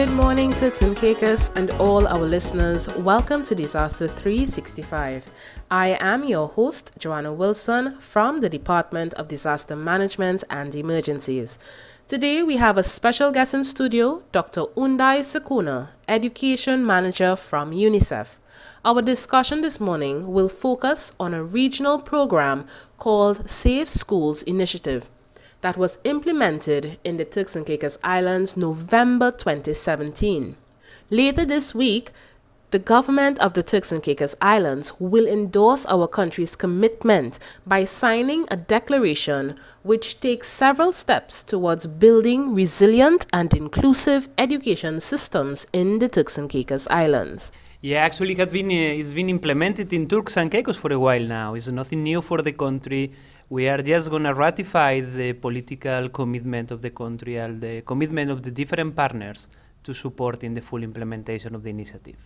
Good morning, Turks and Caicos, and all our listeners. Welcome to Disaster 365. I am your host, Joanna Wilson, from the Department of Disaster Management and Emergencies. Today, we have a special guest in studio, Dr. Unai Sacona, Education Manager from UNICEF. Our discussion this morning will focus on a regional program called Safe Schools Initiative that was implemented in the Turks and Caicos Islands November 2017. Later this week, the government of the Turks and Caicos Islands will endorse our country's commitment by signing a declaration which takes several steps towards building resilient and inclusive education systems in the Turks and Caicos Islands. Yeah, actually it's been implemented in Turks and Caicos for a while now. It's nothing new for the country. We are just going to ratify the political commitment of the country and the commitment of the different partners to support in the full implementation of the initiative.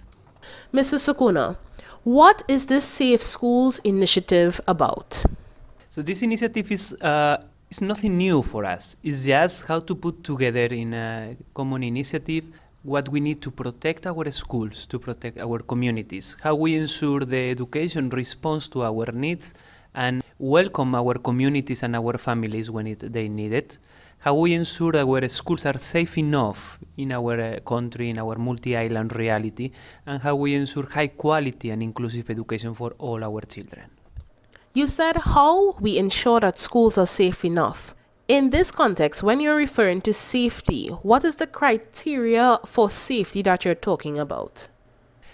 Mr. Sacona, what is this Safe Schools initiative about? So this initiative is nothing new for us. It's just how to put together in a common initiative what we need to protect our schools, to protect our communities, how we ensure the education responds to our needs and welcome our communities and our families when they need it, how we ensure our schools are safe enough in our country, in our multi-island reality, and how we ensure high quality and inclusive education for all our children. You said how we ensure that schools are safe enough. In this context, when you're referring to safety, what is the criteria for safety that you're talking about?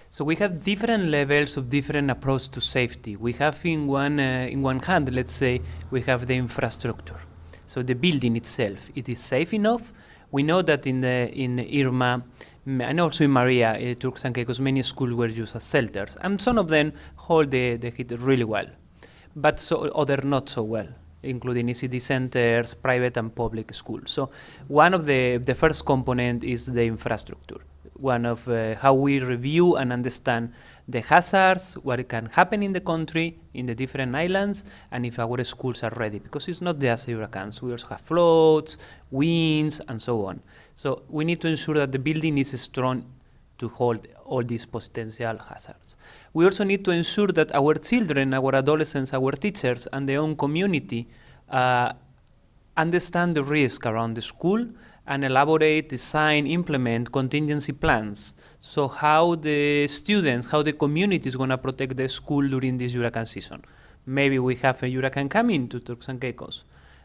So we have different levels of different approach to safety. We have in one hand, let's say, we have the infrastructure. So the building itself, it is safe enough. We know that in Irma and also in Maria, Turks and Caicos, many schools were used as shelters, and some of them hold the heat really well, but other not so well, including city centers, private and public schools. So one of the first component is the infrastructure. One of how we review and understand the hazards, what can happen in the country, in the different islands, and if our schools are ready. Because it's not just hurricanes, we also have floods, winds, and so on. So we need to ensure that the building is strong to hold all these potential hazards. We also need to ensure that our children, our adolescents, our teachers, and their own community understand the risk around the school and elaborate, design, implement contingency plans. So how the students, how the community is going to protect the school during this hurricane season. Maybe we have a hurricane coming to Turks and Caicos.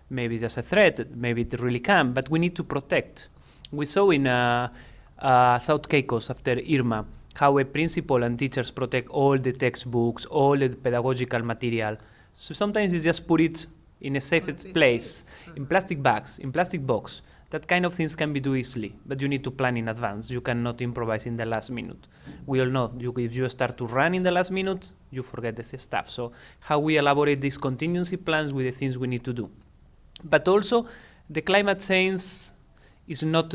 Maybe there's a threat, maybe it really can, but we need to protect. We saw in South Caicos after Irma how a principal and teachers protect all the textbooks, all the pedagogical material. So sometimes it's just put it in a safe place, in plastic bags, in plastic box. That kind of things can be done easily, but you need to plan in advance. You cannot improvise in the last minute. We all know if you start to run in the last minute, you forget the stuff. So how we elaborate these contingency plans with the things we need to do. But also, the climate change is not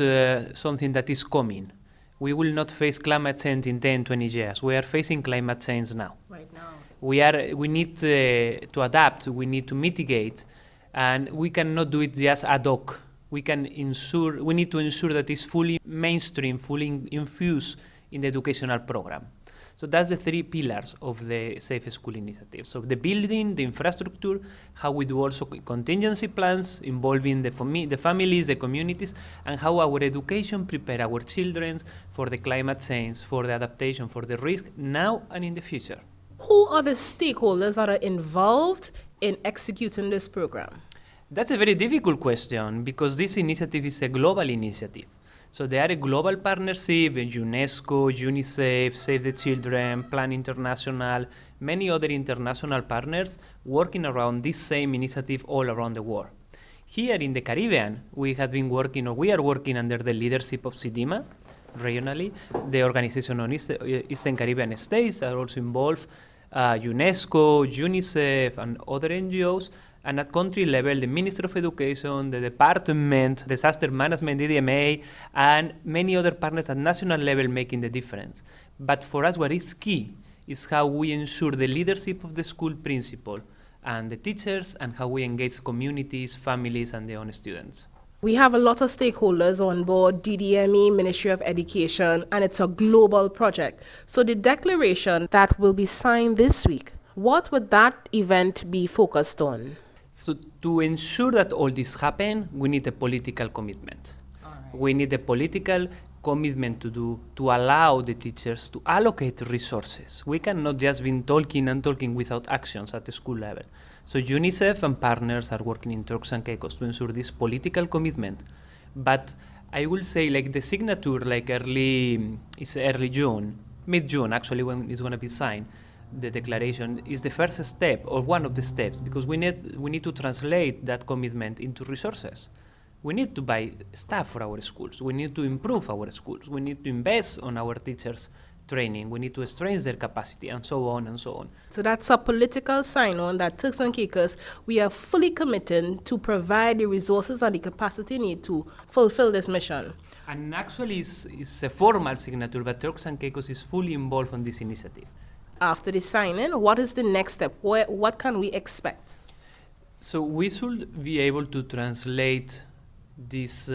something that is coming. We will not face climate change in 10, 20 years. We are facing climate change now. Right now. We need to adapt, we need to mitigate, and we cannot do it just ad hoc. We need to ensure that it's fully mainstream, fully infused in the educational program. So that's the three pillars of the Safe School Initiative. So the building, the infrastructure, how we do also contingency plans involving the families, the communities, and how our education prepare our children for the climate change, for the adaptation, for the risk now and in the future. Who are the stakeholders that are involved in executing this program? That's a very difficult question because this initiative is a global initiative. So there are a global partnership with UNESCO, UNICEF, Save the Children, Plan International, many other international partners working around this same initiative all around the world. Here in the Caribbean, we are working under the leadership of CIDIMA, regionally, the Organization on Eastern Caribbean States that are also involved, UNESCO, UNICEF, and other NGOs. And at country level, the Ministry of Education, the Department, Disaster Management, DDME, and many other partners at national level making the difference. But for us, what is key is how we ensure the leadership of the school principal and the teachers, and how we engage communities, families, and their own students. We have a lot of stakeholders on board, DDME, Ministry of Education, and it's a global project. So the declaration that will be signed this week, what would that event be focused on? So to ensure that all this happen, we need a political commitment. We need a political commitment to allow the teachers to allocate resources. We cannot just be talking and talking without actions at the school level. So UNICEF and partners are working in Turks and Caicos to ensure this political commitment. But I will say like the signature like early June, mid-June actually when it's going to be signed. The declaration is the first step or one of the steps because we need to translate that commitment into resources. We need to buy staff for our schools. We need to improve our schools. We need to invest on our teachers' training. We need to strengthen their capacity and so on and so on. So that's a political sign-on that Turks and Caicos, we are fully committed to provide the resources and the capacity needed to fulfill this mission. And actually it's a formal signature, but Turks and Caicos is fully involved in this initiative. After the signing, what is the next step? What can we expect? So we should be able to translate this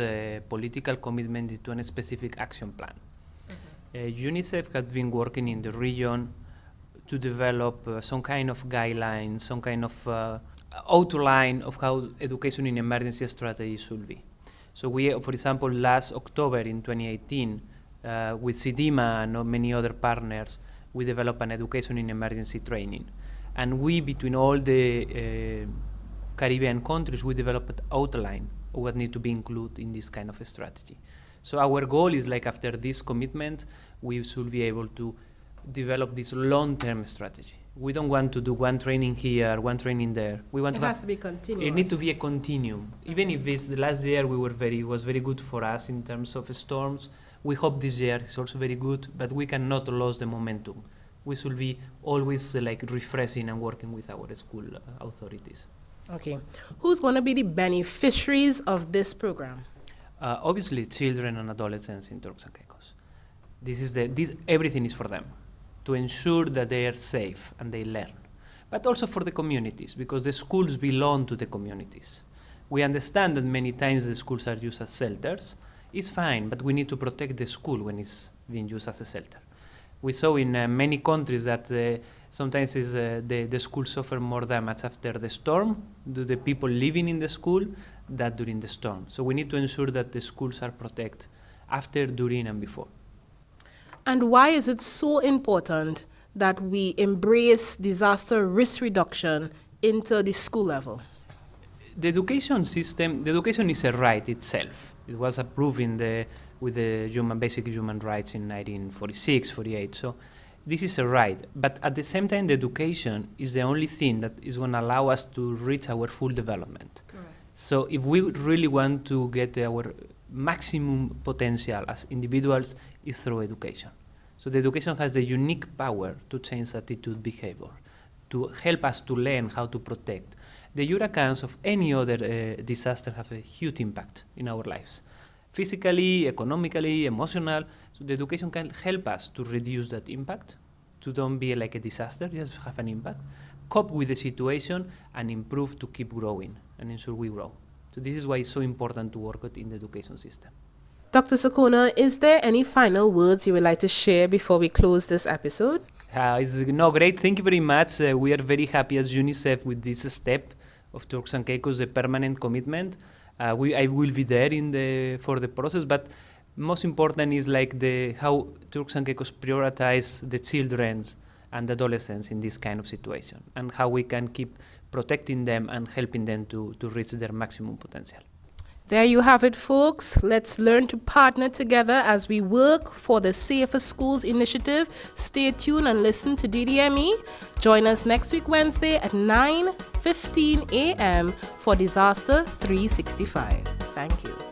political commitment into a specific action plan. UNICEF has been working in the region to develop some kind of guidelines, some kind of outline of how education in emergency strategy should be. So we, for example, last October in 2018, with CIDIMA and many other partners, we developed an education in emergency training. And we, between all the Caribbean countries, we developed an outline of what needs to be included in this kind of a strategy. So our goal is like after this commitment, we should be able to develop this long-term strategy. We don't want to do one training here, one training there. We want it has to be continuous. It needs to be a continuum. Even if it's the last year was very good for us in terms of storms. We hope this year is also very good, but we cannot lose the momentum. We should be always like refreshing and working with our school authorities. Okay. Who's going to be the beneficiaries of this program? Obviously, children and adolescents in Turks and Caicos. Everything is for them, to ensure that they are safe and they learn. But also for the communities, because the schools belong to the communities. We understand that many times the schools are used as shelters. It's fine, but we need to protect the school when it's being used as a shelter. We saw in many countries that sometimes the schools suffer more damage after the storm, to the people living in the school, than during the storm. So we need to ensure that the schools are protected after, during, and before. And why is it so important that we embrace disaster risk reduction into the school level? The education is a right itself. It was approved with the basic human rights in 1946, 48. So this is a right. But at the same time, the education is the only thing that is going to allow us to reach our full development. Correct. So if we really want to get our maximum potential as individuals, is through education. So the education has the unique power to change attitude, behavior, to help us to learn how to protect. The hurricanes of any other disaster have a huge impact in our lives. Physically, economically, emotional. So the education can help us to reduce that impact, to don't be like a disaster, just have an impact, cope with the situation, and improve to keep growing and ensure we grow. So this is why it's so important to work in the education system. Dr. Sacona, is there any final words you would like to share before we close this episode? Great. Thank you very much. We are very happy as UNICEF with this step of Turks and Caicos, a permanent commitment. I will be there for the process, but most important is like how Turks and Caicos prioritize the children and adolescents in this kind of situation, and how we can keep protecting them and helping them to reach their maximum potential. There you have it, folks. Let's learn to partner together as we work for the Safer Schools initiative. Stay tuned and listen to DDME. Join us next week, Wednesday at 9:15 a.m. for Disaster 365. Thank you.